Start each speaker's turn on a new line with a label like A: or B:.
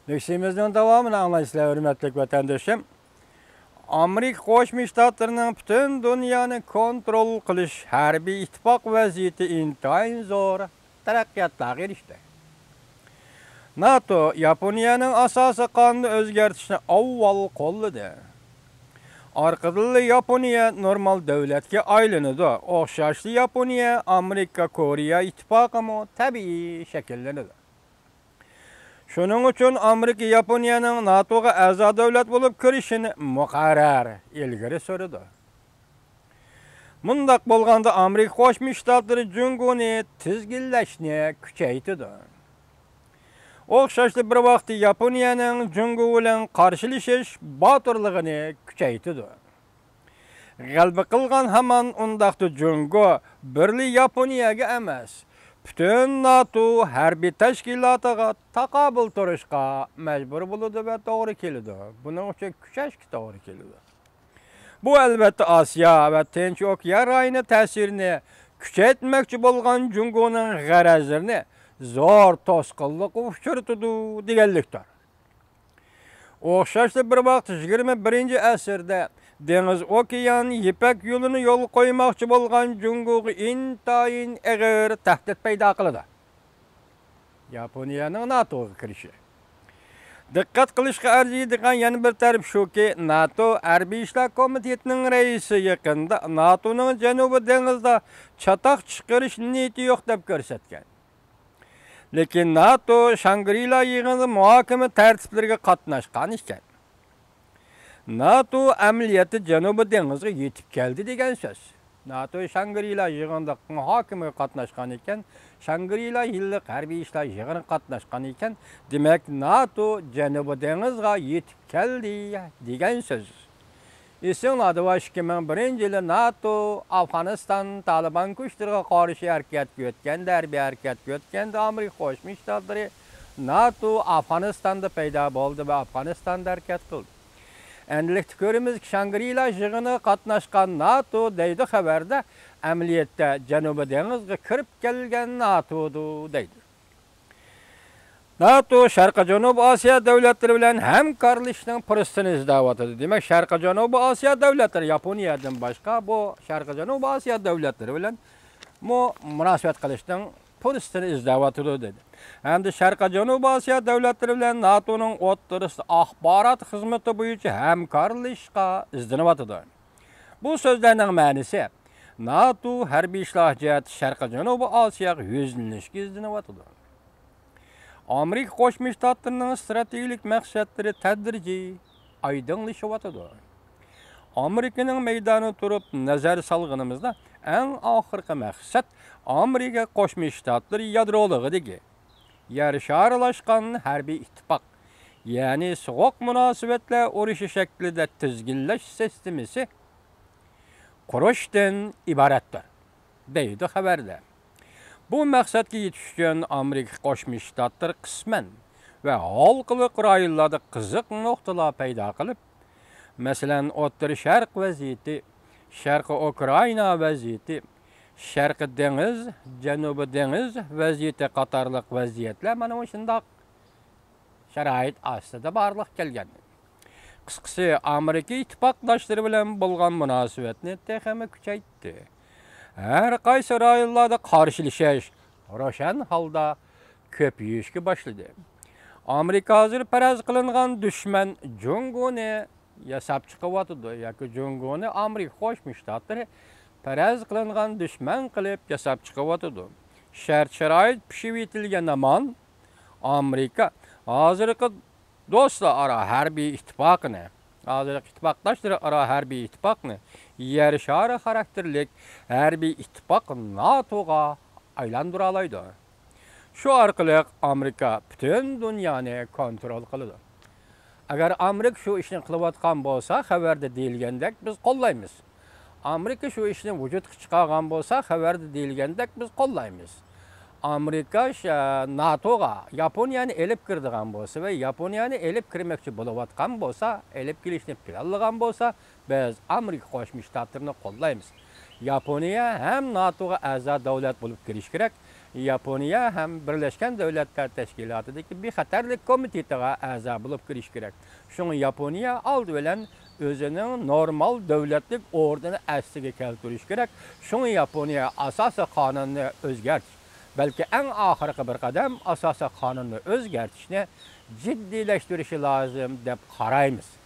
A: Nöksimizin devamını anlayışla hürmetlik vatandaşım. Amerika Qo'shma Shtatlarining butun dunyoni kontrol qilish harbiy ittifoq vaziyati intayin zo'r taraqqiyotlarga erishdi. NATO Yaponiyaning asosiy qonunini o'zgartirishni avval qo'lladi. Orqadan Yaponiya normal davlatga aylanadi. O'xshashli Yaponiya, Amerika, Koreya ittifoqi tabiiy shakllanadi. Shuning uchun Amerika Yaponiyaning NATOga a'zo davlat bo'lib kirishini muqarrar ilgari surdi. Mundaq bo'lganda Amerika Qo'shma Shtatlari Jungoni tizginlashni kuchaytirdi. O'xshashli bir vaqtda Yaponiyaning Jungo bilan qarshilashish botirligini kuchaytirdi. G'alaba qilgan hamon undaqda Jungo birli Yaponiyaga emas, bütün NATO harbiy tashkilotiga taqobil turishga majbur bo'ladi va to'g'ri keladi. Buning uchun kuchashga to'g'ri keladi. Bu albatta Osiyo va Tinch okean rayoni ta'sirini kuchaytirmoqchi bo'lgan Jungoning g'arazlarini zo'r to'sqinlik uchirtdi deganlikdir. O'xshashli bir vaqt 21-asrda dengiz okean Ipak yo'lini yo'l qo'ymoqchi bo'lgan Jungoga intayin og'ir tahdid paydo qildi. Yaponiyaning NATOga kirishi. Diqqat qilishga arziydigan yana bir taraf shuki, NATO Harbiy ishlar komitetining raisi yaqinda NATOning Janubiy dengizda chatoq chiqarish niyati yo'q deb ko'rsatgan. Lekin NATO Shangri-La yig'inida muhokama tartiblariga qatnashgan ekan. NATO amaliyoti Janubiy dengizga yetib keldi degan so'z. NATO Shangri-La yig'inida muhokamaga qatnashgan ekan, Shangri-La yillik harbiy ishlar yig'inida qatnashgan ekan, demak NATO Janubiy dengizga yetib keldi degan so'z. Esinglarda 2001-yili NATO Afg'oniston Taliban kuchlariga qarshi harakatga o'tganda, harbiy harakatga o'tganda Amerika Qo'shma Shtatlari NATO Afg'onistonda paydo bo'ldi va Afg'onistonda harakat qildi. Endilikda ko'ramiz ki Shangri-La yig'inida qatnashgan NATO deydi xabarda, amaliyotda Janubiy dengizga kirib kelgan NATO'dir deydi. NATO Sharqiy Janubiy Osiyo davlatlari bilan hamkorlashishning fursatini izlayotdi. Demak, Sharqiy Janubiy Osiyo davlatlari Yaponiyadan boshqa bu Sharqiy Janubiy Osiyo davlatlari bilan munosabat qilishning fursatini izlayotdi dedi. Endi Sharqiy Janubiy Osiyo davlatlari bilan NATOning o'rtasida axborot xizmati bo'yicha hamkorlashishga izlanayotdi. Bu so'zlarning ma'nosi NATO harbiy ishlar jihati Sharqiy Janubiy Osiyoga yuzlanishga izlanayotdi. Amerika Qo'shma Shtatlarining strategik maqsadlari tadrijiy oydinlashyapti. Amerikaning maydoni turib nazar solganimizda eng oxirgi maqsad Amerika Qo'shma Shtatlari yadroligidagi yarışarlaşkan harbiy ittifoq, ya'ni soğuk munosabatlar urushi shaklida tizginlash sistemasi qurishdan iboratdir, deydi xabarda. Bu maqsadga yetish uchun Amerika Qo'shma Shtatlari qisman va xalqliq rayonlarda qiziq nuqtalar paydo qilib, masalan, O'rta Sharq vaziyati, Sharqiy Ukraina vaziyati, Sharqiy dengiz, Janubiy dengiz vaziyati qatorliq vaziyatlar mana shundoq sharoit ostida borliq kelgan. Qisqasi, Amerika ittifoqdoshlari bilan bo'lgan munosabatni texmi kuchaytirdi. Har qaysi rayonlarda qarshilashish ro'shan holda ko'payishga boshladi. Amerika hozir faraz qilingan dushman Jungoni yasab chiqyapti yoki Jungoni Amerika Qo'shma Shtatlari faraz qilingan dushman qilib yasab chiqyapti. Shart-sharoit pishib yetilgan zamon Amerika hozirgi do'stlar aro harbiy ittifoqini, hozirgi ittifoqdoshlar aro harbiy ittifoqni yarashari xarakterlik harbiy ittifoq NATOga aylantira oladi. Shu orqali Amerika butun dunyoni kontrol qiladi. Agar Amerika shu ishni qilayotgan bo'lsa, xabarda deyilgandek biz qo'llaymiz. Amerika shu ishni vujudga chiqargan bo'lsa, xabarda deyilgandek biz qo'llaymiz. Amerika NATOga Yaponiyani elib kirdigan bo'lsa va Yaponiyani elib kirmoqchi bo'layotgan bo'lsa, elib kelishni planlagan bo'lsa, biz Amerika Qo'shma Shtatlarini qo'llaymiz. Yaponiya ham NATOga a'zo davlat bo'lib kirish kerak. Yaponiya hem Birleşken Devletler Teşkilatı'daki bir xatarlik komitetiga a'zo bo'lib kirish kerak. Şunu Yaponiya aldı bilen özünün normal devletlik ordunu asliga keltirish kerak. Şunu Yaponiya asası qonunni o'zgartirish, belki en ahirki bir qadam asası qonunni o'zgartirishni jiddiylashtirishi lozim deb qaraymiz.